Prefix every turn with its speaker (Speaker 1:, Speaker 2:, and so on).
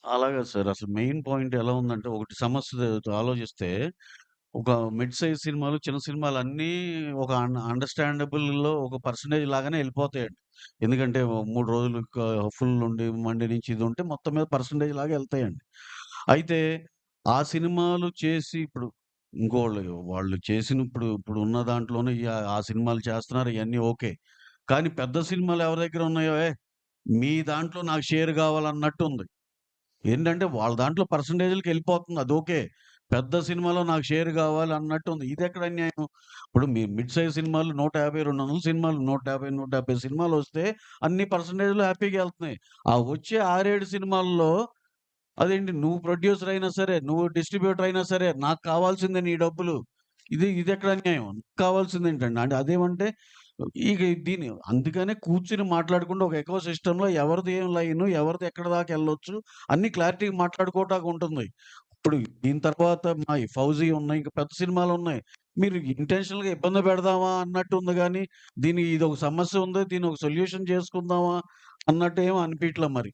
Speaker 1: అలాగా సార్. అసలు main point ఎలా ఉందంటే, ఒకటి సమస్య ఆలోచిస్తే, ఒక మిడ్ సైజ్ సినిమాలు, చిన్న సినిమాలన్నీ ఒక అండర్‌స్టాండబుల్‌లో ఒక పర్సెంటేజ్ లాగానే ఎళ్ళిపోతాయండి. ఎందుకంటే, ఓ 3 రోజులు ఫుల్ ఉండి, మండే నుంచి ఇది ఉంటే మొత్తం మీద పర్సెంటేజ్ లాగా ఎళ్తాయండి. అయితే, ఆ సినిమాలు చేసి ఇప్పుడు వాళ్ళు చేసిన ఇప్పుడున్న దాంట్లోనే ఆ సినిమాలు చేస్తున్నారు ఇయన్నీ ఓకే. కానీ పెద్ద సినిమాలు ఎవరి దగ్గర ఉన్నాయో, మీ దాంట్లో నాకు షేర్ కావాలన్నట్టుంది. ఏంటంటే వాళ్ళ దాంట్లో పర్సెంటేజ్‌లకెళ్ళిపోతుంది. అదోకే. పెద్ద సినిమాలో నాకు షేర్ గావాలి అన్నట్టుంది. ఇదెక్కడ అన్యాయం? ఇప్పుడు మీ మిడ్ సైజ్ సినిమాలు 150, 200 సినిమాలు 150, 170 సినిమాలొస్తే అన్ని పర్సెంటేజ్‌లు హ్యాపీగా ఎళ్తున్నాయి. ఆ వచ్చే 6, 7 సినిమాల్లో అదేంటి నువ్వు ప్రొడ్యూసర్ అయినా సరే, నువ్వు డిస్ట్రిబ్యూటర్ అయినా సరే, నాకు కావాల్సిందే నీ డబ్బులు. ఇదెక్కడ అన్యాయం? కావాల్సిందేంటండి? అంటే అదేమంటే ఇక అందుకనే కూర్చొని మాట్లాడుకుంటూ ఒక ఎకో సిస్టమ్‌లో ఎవరిది ఏం లైను, ఎవరిది ఎక్కడి దాకా ఎళ్ళొచ్చు అన్నీ క్లారిటీగా మాట్లాడుకోవటానికి ఉంటుంది. ఇప్పుడు దీని తర్వాత మా ఈ 'ఫౌజీ' ఉన్నాయి. ఇంకా పెద్ద సినిమాలున్నాయి. మీరు ఇంటెన్షనల్‌గా ఇబ్బంది పెడదామా అన్నట్టుంది గానీ, ఇదొక సమస్య ఉంది. దీన్నొక సొల్యూషన్ చేసుకుందామా అన్నట్టు ఏమి అనిపియట్లా మరి.